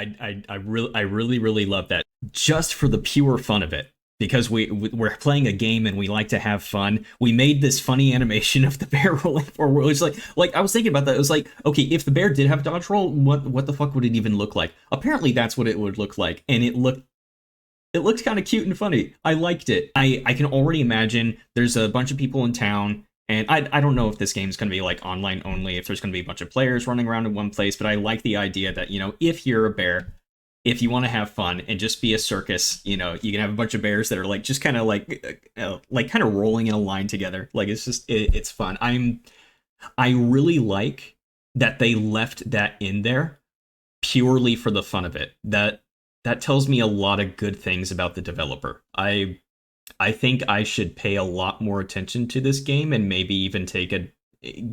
I really love that just for the pure fun of it. Because we're playing a game and we like to have fun. We made this funny animation of the bear rolling forward. It's like I was thinking about that. It was like, okay, if the bear did have dodge roll, what the fuck would it even look like? Apparently, that's what it would look like, and it looked kind of cute and funny. I liked it. I can already imagine there's a bunch of people in town, and I don't know if this game's gonna be like online only, if there's gonna be a bunch of players running around in one place, but I like the idea that, if you're a bear, if you want to have fun and just be a circus, you can have a bunch of bears that are like just kind of like kind of rolling in a line together. Like it's fun. I really like that they left that in there purely for the fun of it. That tells me a lot of good things about the developer. I think I should pay a lot more attention to this game and maybe even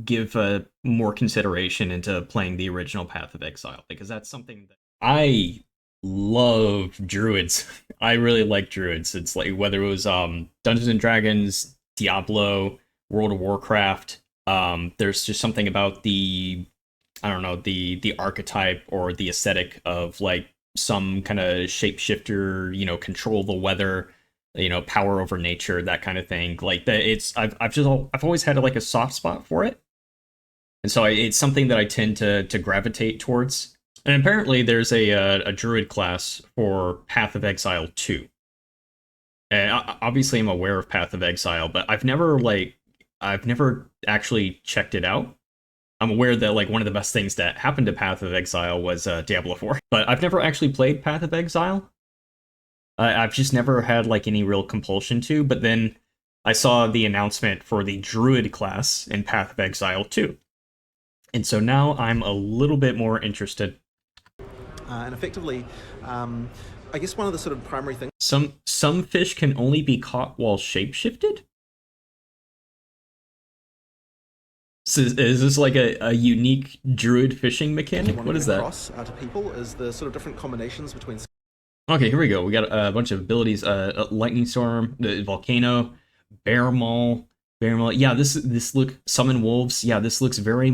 give a more consideration into playing the original Path of Exile, because that's something that I love. Druids. I really like druids. It's like whether it was Dungeons and Dragons, Diablo, World of Warcraft. There's just something about the, I don't know, the archetype or the aesthetic of like some kind of shapeshifter, control the weather, power over nature, that kind of thing. Like that, I've always had like a soft spot for it, and so it's something that I tend to gravitate towards. And apparently, there's a druid class for Path of Exile 2. And obviously, I'm aware of Path of Exile, but I've never actually checked it out. I'm aware that like one of the best things that happened to Path of Exile was Diablo 4, but I've never actually played Path of Exile. I've just never had like any real compulsion to. But then I saw the announcement for the Druid class in Path of Exile 2, and so now I'm a little bit more interested. And effectively, I guess one of the sort of primary things. Some fish can only be caught while shapeshifted. So is this like a unique druid fishing mechanic? What is that? Across to people is the sort of different combinations between. Okay, here we go. We got a bunch of abilities: lightning storm, the volcano, bear maul. Yeah, this look summon wolves. Yeah, this looks very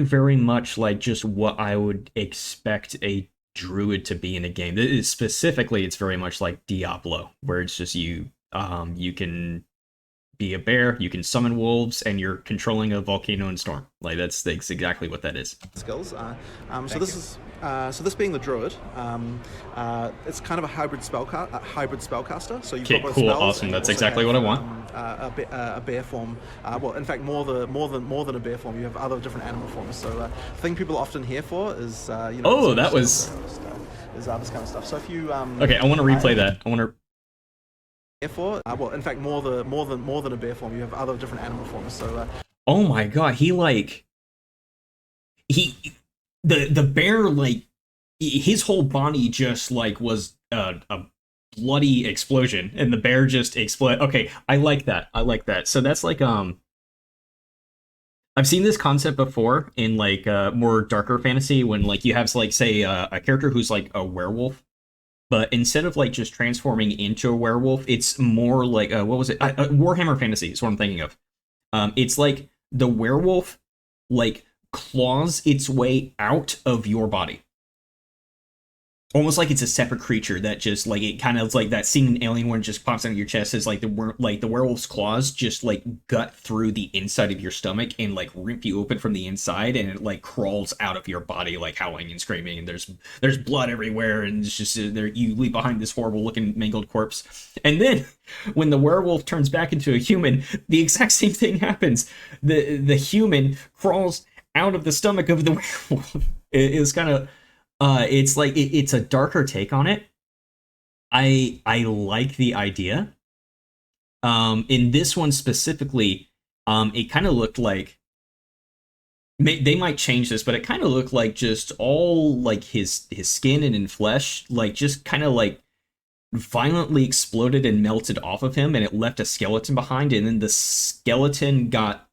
very much like just what I would expect a druid to be in a game. Specifically, it's very much like Diablo, where it's just you can be a bear, you can summon wolves, and you're controlling a volcano and storm. Like that's exactly what that is. Skills. So this being the druid, it's kind of a hybrid spellcaster. So you've got both cool, spells, awesome. That's exactly what I want. A bear form. Well, in fact, more than a bear form. You have other different animal forms. So the thing people often hear for is oh, that was is this kind of stuff. So if you okay, I want to replay that. I want to. For well, in fact, more than a bear form. You have other different animal forms. So oh my god, the bear, like his whole body just like was a bloody explosion, and the bear just exploded. Okay, I like that. So that's like I've seen this concept before in like more darker fantasy, when like you have like say a character who's like a werewolf. But instead of like just transforming into a werewolf, it's more like what was it? Warhammer Fantasy is what I'm thinking of. It's like the werewolf like claws its way out of your body, almost like it's a separate creature that just like it kind of like that scene in Alien when it just pops out of your chest. Is like the werewolf's claws just like gut through the inside of your stomach and like rip you open from the inside, and it like crawls out of your body like howling and screaming, and there's blood everywhere, and it's just there you leave behind this horrible looking mangled corpse. And then when the werewolf turns back into a human, the exact same thing happens. The human crawls out of the stomach of the werewolf. It's kind of it's like it's a darker take on it. I like the idea. In this one specifically, it kind of looked like they might change this, but it kind of looked like just all like his skin and flesh like just kind of like violently exploded and melted off of him, and it left a skeleton behind, and then the skeleton got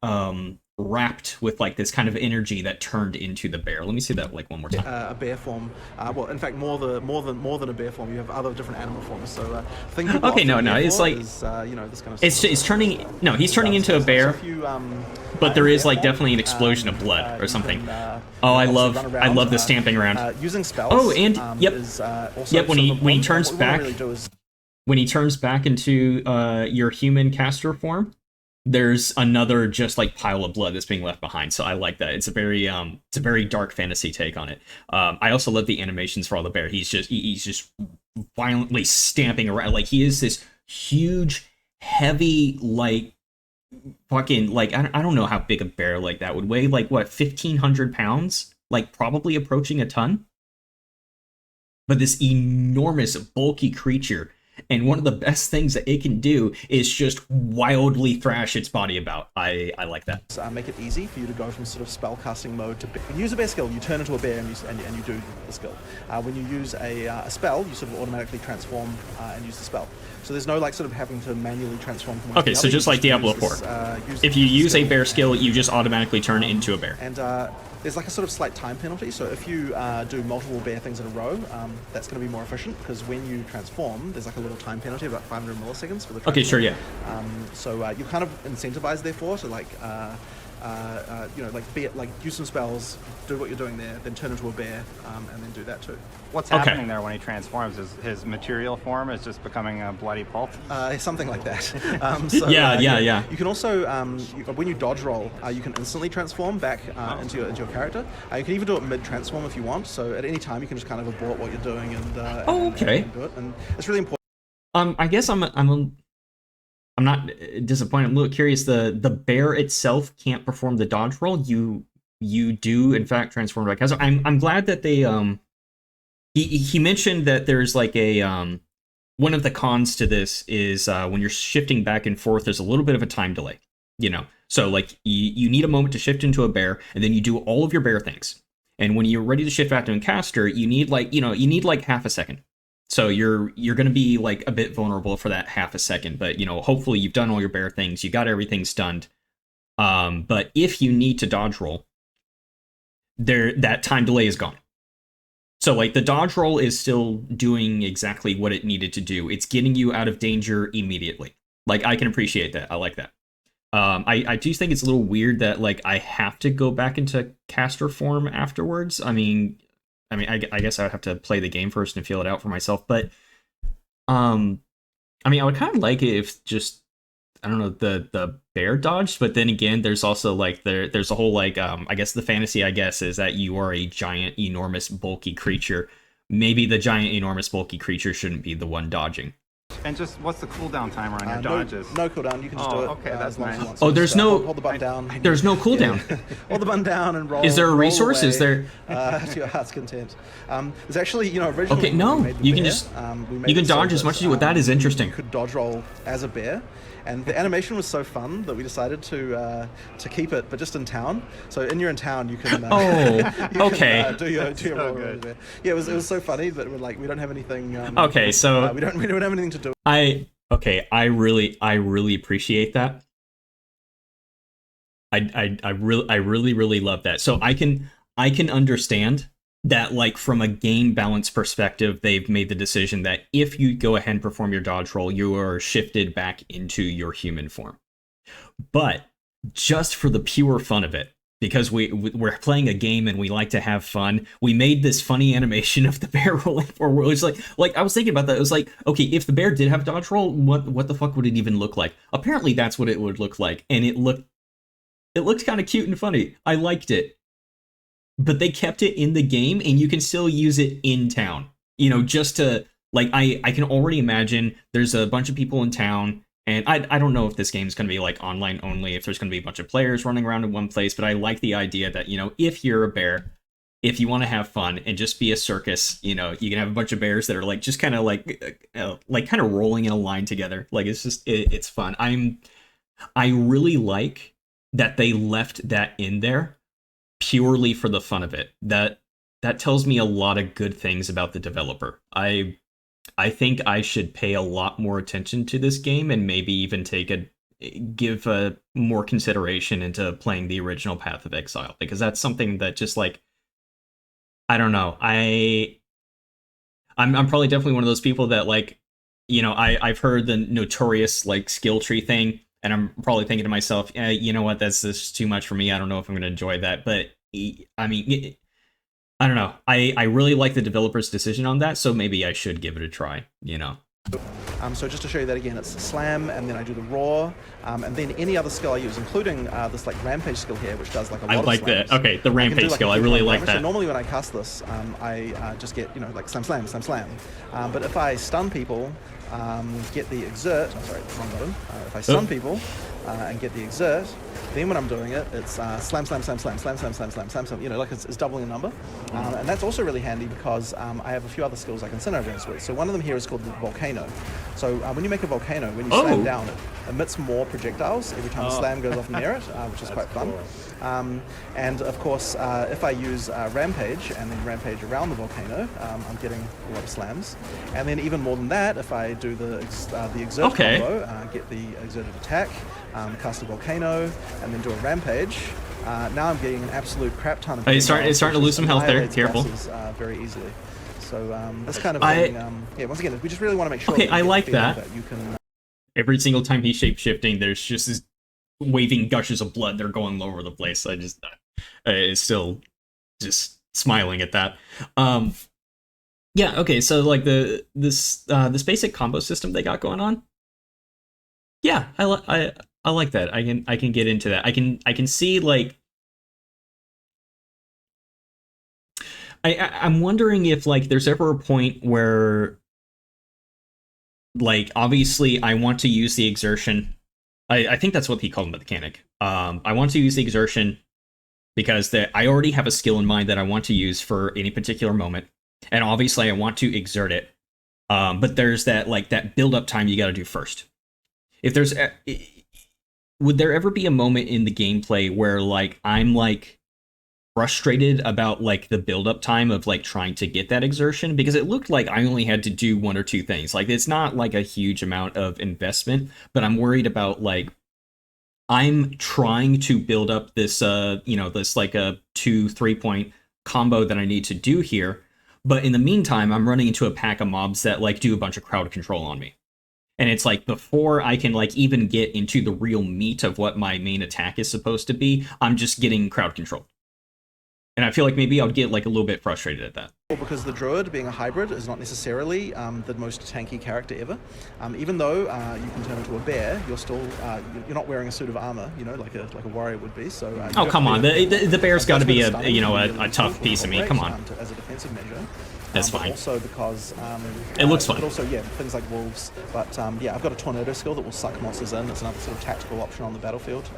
wrapped with like this kind of energy that turned into the bear. Let me see that like one more time. A bear form. Well, in fact, more than a bear form. You have other different animal forms. So thing okay, no, it's like is, this kind of it's turning. No, he's turning into a bear. So if you but there is like form. definitely an explosion of blood or You something. can, Oh, I obviously run love around, the stamping around. Using spells. Oh, and yep, Is, also yep. When sort he of when he important. turns What we back, really do is when he turns back into your human caster form, there's another just like pile of blood that's being left behind. So I like that. It's a very dark fantasy take on it. I also love the animations for all the bear. He's just violently stamping around. Like he is this huge, heavy, like fucking like I don't know how big a bear like that would weigh. Like what, 1,500 pounds? Like probably approaching a ton. But this enormous, bulky creature. And one of the best things that it can do is just wildly thrash its body about. I like that. make it easy for you to go from sort of spell casting mode to when you use a bear skill, you turn into a bear and you do the skill. When you use a spell, you sort of automatically transform and use the spell. So there's no like sort of having to manually transform from one Okay, to the so other. just like Diablo 4. If you use a bear skill, you just automatically turn into a bear. And there's like a sort of slight time penalty. So if you do multiple bear things in a row, that's going to be more efficient because when you transform, there's like a little time penalty of about 500 milliseconds for the transform. Okay, sure, yeah. So you're kind of incentivized therefore to like like be it like use some spells, do what you're doing there, then turn into a bear, and then do that too. What's happening there when he transforms? Is his material form is just becoming a bloody pulp? Something like that. Yeah. You can also, when you dodge roll, you can instantly transform back into your character. You can even do it mid-transform if you want. So at any time, you can just kind of abort what you're doing and and do it. And it's really important. I guess I'm not disappointed. I'm a little curious. The bear itself can't perform the dodge roll. You do in fact transform back. So I'm glad that they he mentioned that there's like a one of the cons to this is when you're shifting back and forth, there's a little bit of a time delay. So like you need a moment to shift into a bear, and then you do all of your bear things. And when you're ready to shift back to a caster, you need like half a second. So you're going to be like a bit vulnerable for that half a second, but hopefully you've done all your bear things, you got everything stunned. But if you need to dodge roll, that time delay is gone. So like the dodge roll is still doing exactly what it needed to do. It's getting you out of danger immediately. Like I can appreciate that. I like that. I do think it's a little weird that like I have to go back into caster form afterwards. I guess I would have to play the game first and feel it out for myself. But, I would kind of like it if just, I don't know, the bear dodged. But then again, there's also like, there's a whole like, I guess the fantasy, is that you are a giant, enormous, bulky creature. Maybe the giant, enormous, bulky creature shouldn't be the one dodging. And just what's the cooldown timer on your dodges? No cooldown. You can just do it. Okay, that's nice. Oh, there's no. Hold the button down. There's no cooldown. Hold the button down and roll. Is there a resource? Away, Is there? To your heart's content. There's actually, originally. Okay, no. You can just. You can dodge as much as you want. That is interesting. You could dodge roll as a bear. And the animation was so fun that we decided to keep it, but just in town. So you're in town, you can. Okay. Do your roll. Good. Yeah, it was so funny, but we're like we don't have anything. Okay, so we don't have anything to do. I really appreciate that. I really love that. So I can understand that, like, from a game balance perspective, they've made the decision that if you go ahead and perform your dodge roll, you are shifted back into your human form. But just for the pure fun of it, because we're playing a game and we like to have fun, we made this funny animation of the bear rolling forward. It's like I was thinking about that. It was like, okay, if the bear did have dodge roll, what the fuck would it even look like? Apparently that's what it would look like, and it looked kind of cute and funny. I liked it. But they kept it in the game, and you can still use it in town. Just to, like, I can already imagine there's a bunch of people in town, and I don't know if this game's going to be, like, online only, if there's going to be a bunch of players running around in one place, but I like the idea that, if you're a bear, if you want to have fun and just be a circus, you can have a bunch of bears that are, like, just kind of, like kind of rolling in a line together. Like, it's just, it's fun. I really like that they left that in there purely for the fun of it. That tells me a lot of good things about the developer. I think I should pay a lot more attention to this game and maybe even give a more consideration into playing the original Path of Exile, because that's something that just, like, I don't know. I'm probably definitely one of those people that, like, I've heard the notorious, like, skill tree thing. And I'm probably thinking to myself, you know what, that's just too much for me. I don't know if I'm going to enjoy that. But I mean, I don't know. I really like the developer's decision on that, so maybe I should give it a try, you know. So just to show you that again, it's slam, and then I do the roar, and then any other skill I use, including this like rampage skill here, which does like a lot I like of slams. that. Okay, the rampage do, like, skill. I really like damage. that. So normally when I cast this, I just get, you know, like slam, slam, slam, slam. But if I stun people, get the exert. Oh, sorry, wrong button. If I stun people and get the exert, then when I'm doing it, it's slam, slam, slam, slam, slam, slam, slam, slam, slam, slam. You know, like it's doubling the number, and that's also really handy because I have a few other skills I can synergize with. So one of them here is called the volcano. So when you make a volcano, when you slam down, it emits more projectiles every time the slam goes off near it, which is quite fun. And of course, if I use rampage and then rampage around the volcano, I'm getting a lot of slams. And then even more than that, if I do the exert combo, get the exerted attack, cast a volcano, and then do a rampage, now I'm getting an absolute crap ton of. It's starting to lose some health there. Careful. Very easily. So this kind of thing, yeah. Once again, we just really want to make sure. Okay, I like that. You can. Every single time he's shape-shifting, there's just this waving gushes of blood. They're going all over the place. I just, it's still just smiling at that. Yeah. Okay. So like this basic combo system they got going on. Yeah, I like that. I can get into that. I can see like. I'm wondering if like there's ever a point where like obviously I want to use the exertion. I think that's what he called the mechanic. I want to use the exertion because I already have a skill in mind that I want to use for any particular moment, and obviously I want to exert it. But there's that like that build up time you got to do first. If there's, would there ever be a moment in the gameplay where like I'm like frustrated about like the build-up time of like trying to get that exertion, because it looked like I only had to do one or two things. Like it's not like a huge amount of investment, but I'm worried about like I'm trying to build up this this like a 2-3 point combo that I need to do here, but in the meantime I'm running into a pack of mobs that like do a bunch of crowd control on me. And it's like before I can like even get into the real meat of what my main attack is supposed to be, I'm just getting crowd control. And I feel like maybe I would get like a little bit frustrated at that. Because the Druid, being a hybrid, is not necessarily the most tanky character ever. Even though you can turn into a bear, you're still you're not wearing a suit of armor, you know, like a warrior would be. So oh come on, the bear's got to be a tough piece of me. Come on. As a defensive measure. That's fine. Also because it looks fun. But also things like wolves. But yeah, I've got a tornado skill that will suck monsters in. It's another sort of tactical option on the battlefield.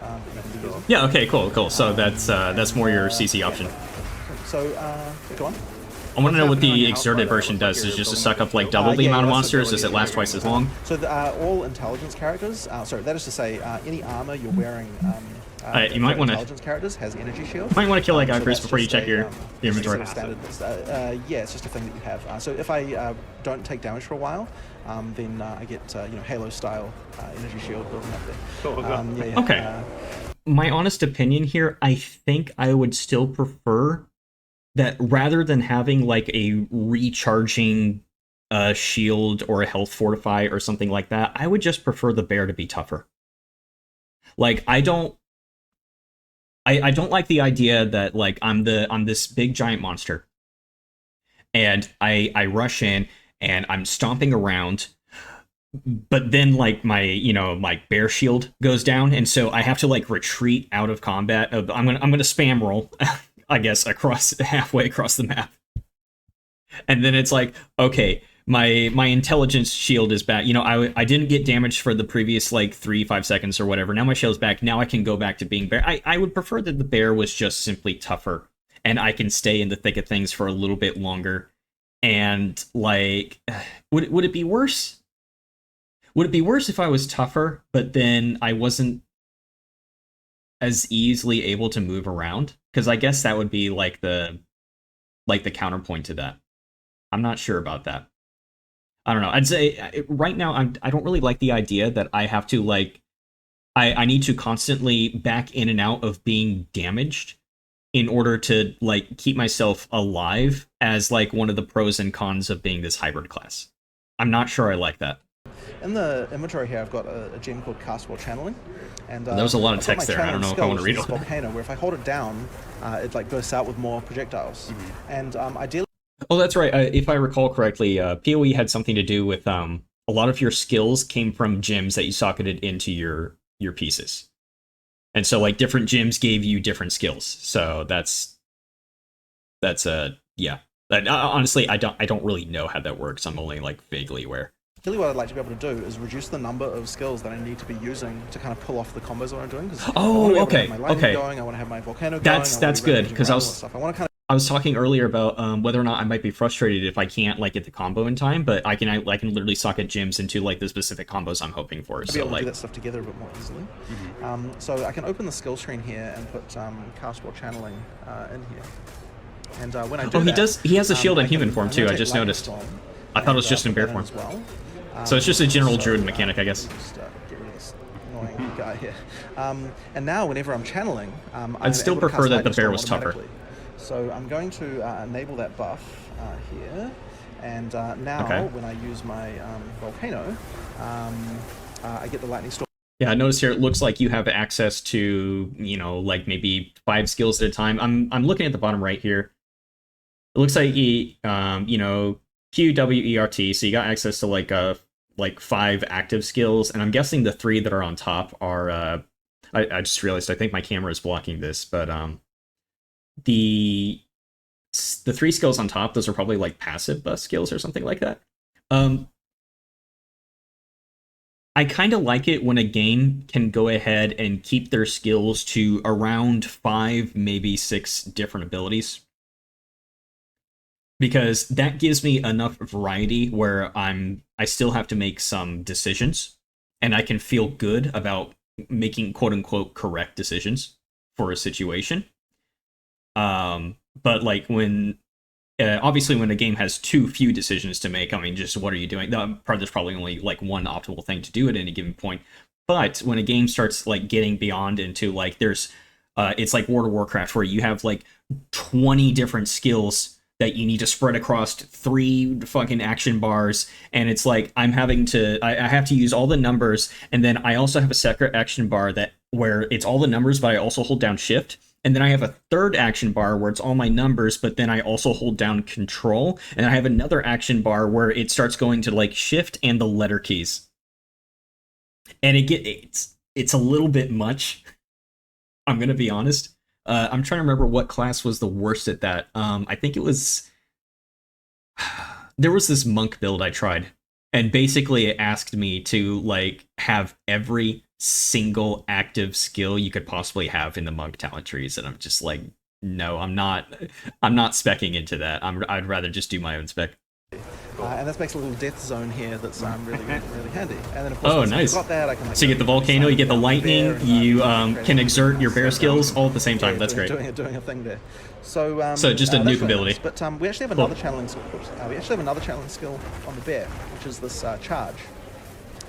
Yeah. Okay. Cool. So that's more your CC option. So go on. I want to know what the exerted version does. Is it just to suck up like double the amount of monsters? Does it last twice as long? So all intelligence characters, sorry, that is to say, any armor you're wearing. You might want to. Intelligence characters has energy shield. Might want to kill that guy first before you check your inventory. Standard, yeah, it's just a thing that you have. So if I don't take damage for a while, then I get Halo style energy shield building up there. Okay. My honest opinion here, I think I would still prefer that rather than having like a recharging shield or a health fortify or something like that, I would just prefer the bear to be tougher. Like I don't like the idea that like I'm this big giant monster and I rush in and I'm stomping around, but then like my bear shield goes down, and so I have to like retreat out of combat. I'm gonna spam roll, I guess, halfway across the map, and then it's like, okay, my intelligence shield is back. I didn't get damaged for the previous like 3-5 seconds or whatever. Now my shield's back. Now I can go back to being bear. I would prefer that the bear was just simply tougher, and I can stay in the thick of things for a little bit longer. And like, would it be worse? Would it be worse if I was tougher, but then I wasn't as easily able to move around? Because I guess that would be like the counterpoint to that. I'm not sure about that. I don't know. I'd say right now I don't really like the idea that I have to like I need to constantly back in and out of being damaged in order to like keep myself alive as like one of the pros and cons of being this hybrid class. I'm not sure I like that. In the inventory here, I've got a gem called Cast While Channeling, and There was a lot of I've got text my there. I don't channeling know if I want to skill, read which is all this volcano, where if I hold it down, it like bursts out with more projectiles, and ideally. Oh, that's right. If I recall correctly, PoE had something to do with a lot of your skills came from gems that you socketed into your pieces, and so like different gems gave you different skills. So that's yeah. Honestly, I don't really know how that works. I'm only like vaguely aware. Really, what I'd like to be able to do is reduce the number of skills that I need to be using to kind of pull off the combos that I'm doing. Oh, okay, my lightning okay. going, I want to have my volcano going. That's good because I want to kind I was talking earlier about whether or not I might be frustrated if I can't like get the combo in time, but I can literally socket gems into like the specific combos I'm hoping for. be So able to like do that stuff together a bit more easily. So I can open the skill screen here and put Cast While Channeling in here. And when I do oh, he that, does. He has a shield in I can- human form I'm too. gonna I take just Lightning noticed. Storm I thought it was and, just in put bear that form. as well. So it's just a general So, druid mechanic, I guess. Just, get rid of this annoying guy here. And now, whenever I'm channeling, I'd still prefer that the bear was tougher. So I'm going to enable that buff here, and now Okay. when I use my volcano, I get the lightning storm. Yeah, notice here it looks like you have access to, you know, like maybe 5 skills at a time. I'm looking at the bottom right here. It looks like you know, QWERT, so you got access to like 5 active skills, and I'm guessing the 3 that are on top are I just realized I think my camera is blocking this, but the 3 skills on top, those are probably like passive buff skills or something like that. I kind of like it when a game can go ahead and keep their skills to around 5, maybe 6 different abilities, because that gives me enough variety where I still have to make some decisions, and I can feel good about making quote unquote correct decisions for a situation. But like when obviously when a game has too few decisions to make, I mean, just what are you doing? There's probably only like one optimal thing to do at any given point. But when a game starts like getting beyond into like there's it's like World of Warcraft where you have like 20 different skills that you need to spread across 3 fucking action bars, and it's like I have to use all the numbers, and then I also have a separate action bar that where it's all the numbers, but I also hold down shift. And then I have a third action bar where it's all my numbers, but then I also hold down control. And I have another action bar where it starts going to like shift and the letter keys. And it's a little bit much. I'm going to be honest. I'm trying to remember what class was the worst at that. I think it was... There was this monk build I tried. And basically it asked me to like have every single active skill you could possibly have in the monk talent trees, and I'm just like, no, I'm not speccing into that. I'd rather just do my own spec. And this makes a little death zone here that's really handy. And then of course, Oh, nice. I've got that, I can, like, So you get the volcano, you get the lightning, you can exert your bear bear skills all at the same time. That's great. Doing a thing there. So just a that's nuke really ability. nice. But we actually have another channeling skill. We actually have another channeling skill on the bear, which is this charge.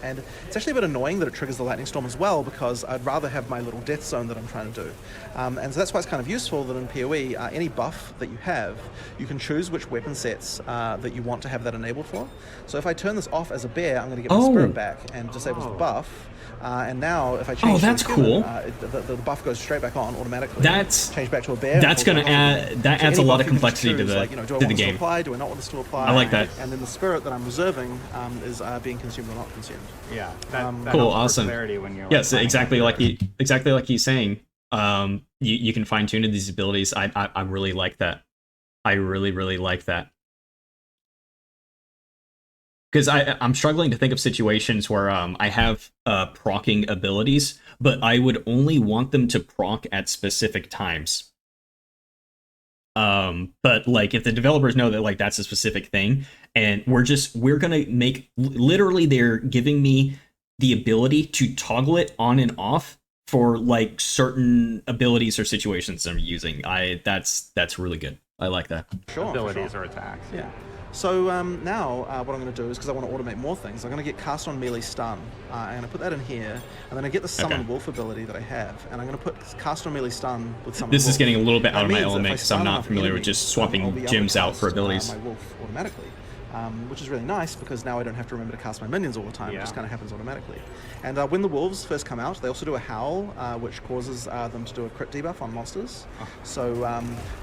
And it's actually a bit annoying that it triggers the lightning storm as well, because I'd rather have my little death zone that I'm trying to do. And so that's why it's kind of useful that in PoE, any buff that you have, you can choose which weapon sets that you want to have that enabled for. So if I turn this off as a bear, I'm going to get my spirit back and disables the buff. And now if I change that's to a human, cool. the buff goes straight back on automatically. Change back to a bear. That's going to add, that adds a lot of complexity to the, do I to want the this game. to apply? Do I not want this to apply? I like that. And then the spirit that I'm reserving is being consumed or not consumed. Yeah, that Cool, helps for awesome. clarity when you're, like, Yes, playing exactly together. like he's saying. You can fine tune these abilities. I really like that. I really like that. Because I'm struggling to think of situations where I have proccing abilities, but I would only want them to proc at specific times. But like if the developers know that like that's a specific thing, and we're gonna make literally they're giving me the ability to toggle it on and off for like certain abilities or situations I'm using. That's really good. I like that. Sure. Abilities or attacks. Yeah. So now what I'm going to do is, because I want to automate more things, I'm going to get cast on melee stun. I'm going to put that in here, and then I get the summon wolf ability that I have, and I'm going to put cast on melee stun with summon This wolf. is getting a little bit out of my That means that if element I because I'm stun not enough familiar with enemies, just I'll swapping be able gems to out for cast, abilities. my wolf automatically. which is really nice because now I don't have to remember to cast my minions all the time. It Yeah. just kind of happens automatically. And when the wolves first come out, they also do a howl, which causes them to do a crit debuff on monsters. So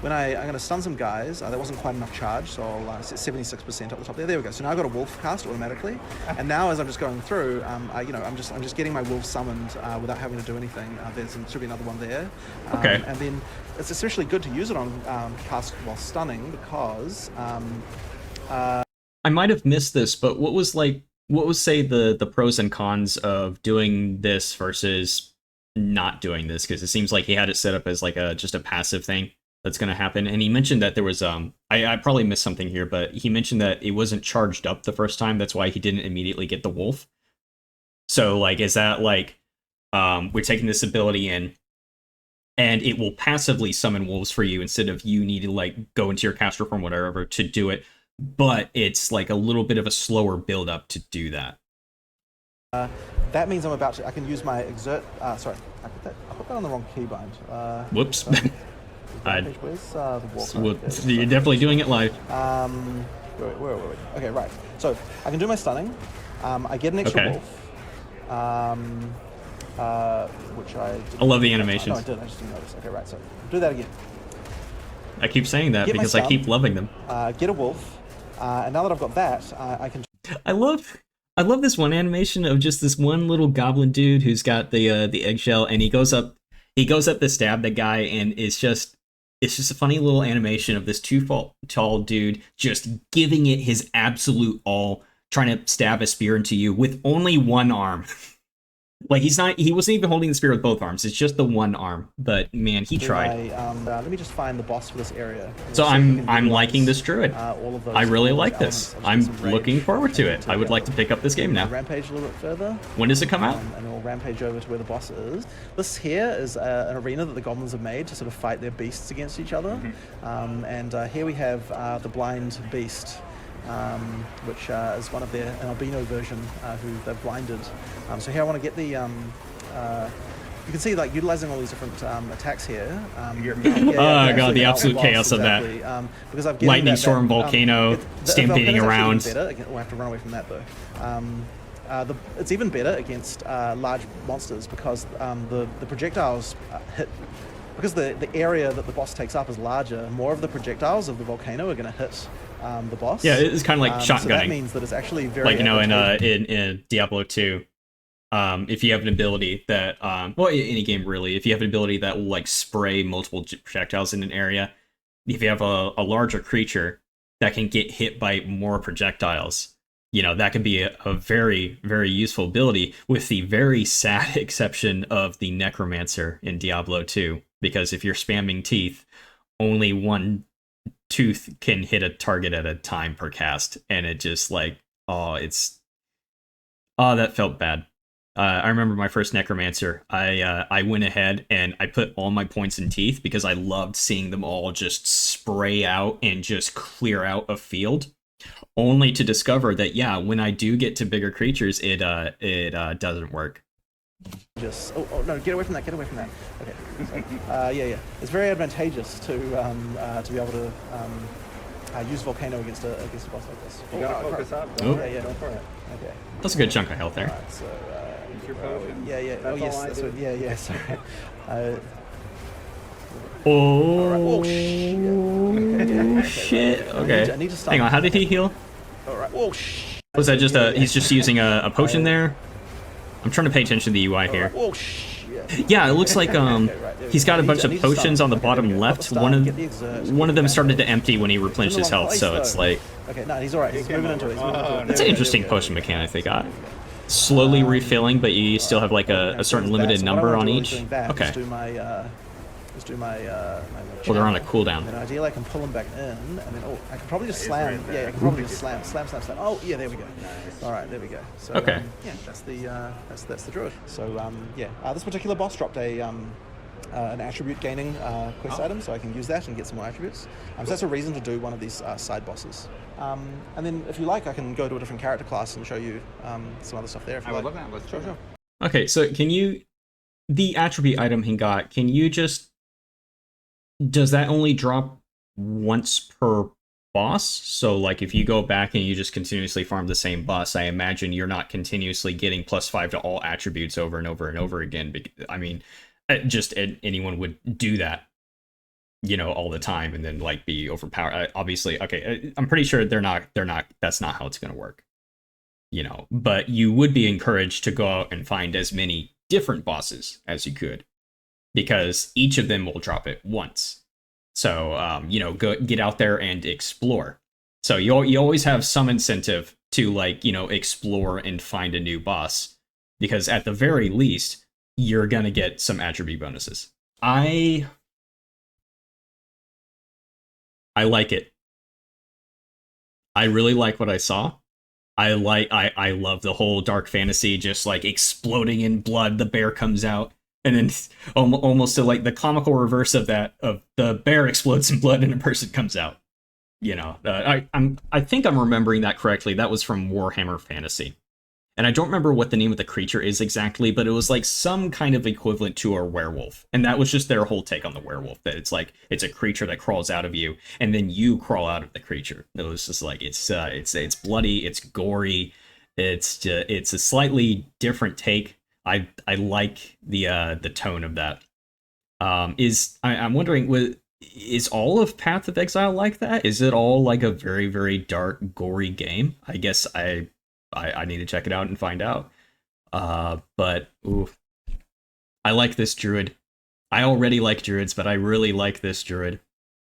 when I'm going to stun some guys, there wasn't quite enough charge, so I'll set 76% up the top there. There we go. So now I've got a wolf cast automatically. And now as I'm just going through, I'm just getting my wolf summoned without having to do anything. Should be another one there. Okay. And then it's especially good to use it on cast while stunning because I might have missed this, but what was say the pros and cons of doing this versus not doing this? Because it seems like he had it set up as like just a passive thing that's going to happen. And he mentioned that there was I probably missed something here, but he mentioned that it wasn't charged up the first time. That's why he didn't immediately get the wolf. So like, is that like we're taking this ability in, and it will passively summon wolves for you instead of you need to like go into your caster form, whatever, to do it. But it's like a little bit of a slower build up to do that. that means I can use my exert. Sorry, I put that on the wrong keybind. Whoops. Where's the wolf? You're definitely doing it live. Where are we? Okay, right. So I can do my stunning. I get an extra wolf. Which I love the animations. No, I did. I just didn't notice. Okay, right. So do that again. I keep saying that Get my because I stun. keep loving them. Get a wolf. And now that I've got that, I can. I love this one animation of just this one little goblin dude who's got the eggshell, and he goes up to stab the guy, and it's just a funny little animation of this tall dude just giving it his absolute all, trying to stab a spear into you with only one arm. Like he wasn't even holding the spear with both arms. It's just the one arm. But man, he tried. Let me just find the boss for this area. So I'm liking this druid. All of those I really like this. I'm looking forward to it. I would like to pick up this game now. Rampage a little bit further. When does it come out? And we'll rampage over to where the boss is. This here is an arena that the goblins have made to sort of fight their beasts against each other. And here we have the blind beast. Which is one of an albino version who they've blinded. So here I want to get the, you can see like utilizing all these different attacks here. God, the absolute chaos of that. Because I've lightning storm, volcano, stampeding around. Better. We'll have to run away from that though. It's even better against large monsters because the projectiles hit. Because the area that the boss takes up is larger, more of the projectiles of the volcano are going to hit the boss. Yeah, it's kind of like shotgunning. So that means that it's actually very like in Diablo 2, if you have an ability that any game really, if you have an ability that will like spray multiple projectiles in an area, if you have a larger creature that can get hit by more projectiles, that could be a very, very useful ability, with the very sad exception of the Necromancer in Diablo 2. Because if you're spamming teeth, only one tooth can hit a target at a time per cast, and it just like, that felt bad. I remember my first Necromancer. I went ahead and I put all my points in teeth because I loved seeing them all just spray out and just clear out a field, only to discover that when I do get to bigger creatures, it doesn't work. Just no, get away from that. Okay. So, it's very advantageous to be able to use volcano against a boss like this. You gotta focus up. Yeah, don't for it. Okay. That's a good chunk of health there. Right, so Use your potion. yeah. That's Oh all yes, I that's do. what. Yeah. Sorry. Oh, Okay. shit. I Okay. need to stop. Hang on, how did he heal? All right. Whoa, shh. Was that just he's just using a potion there? I'm trying to pay attention to the UI here. Whoa, shh. Yeah, it looks like he's got a bunch of potions on the bottom left. One of them started to empty when he replenished his health, so it's like... Okay, no, he's alright. He's moving into it. It's an interesting potion mechanic they got. Slowly refilling, but you still have like a certain limited number on each. Okay. Let's do my Well, they're on a cooldown. And then ideally I can pull him back in, and then I can probably just slam. Yeah, I can probably just slam. Oh, yeah, there we go. All right, there we go. So okay. That's the druid. So this particular boss dropped an attribute gaining quest item, so I can use that and get some more attributes. So that's a reason to do one of these side bosses. And then if you like, I can go to a different character class and show you some other stuff there. If you I would like. love that. Let's Sure. Okay, so the attribute item he got, does that only drop once per boss. So like if you go back and you just continuously farm the same boss, I imagine you're not continuously getting +5 to all attributes over and over and over again. I mean, just anyone would do that, you know, all the time and then like be overpowered. Obviously, okay, I'm pretty sure they're not. That's not how it's going to work, you know. But you would be encouraged to go out and find as many different bosses as you could, because each of them will drop it once. So, you know, get out there and explore. So you always have some incentive to, like, you know, explore and find a new boss, because at the very least, you're gonna get some attribute bonuses. I like it. I really like what I saw. I love the whole dark fantasy, just like exploding in blood. The bear comes out. And then almost to like the comical reverse of that, of the bear explodes in blood and a person comes out. You know, I think I'm remembering that correctly. That was from Warhammer Fantasy, and I don't remember what the name of the creature is exactly, but it was like some kind of equivalent to a werewolf, and that was just their whole take on the werewolf. That it's like it's a creature that crawls out of you, and then you crawl out of the creature. It was just like it's bloody, it's gory, it's a slightly different take. I like the tone of that. I'm wondering, is all of Path of Exile like that? Is it all like a very, very dark, gory game? I guess I need to check it out and find out. But ooh, I like this druid. I already like druids, but I really like this druid.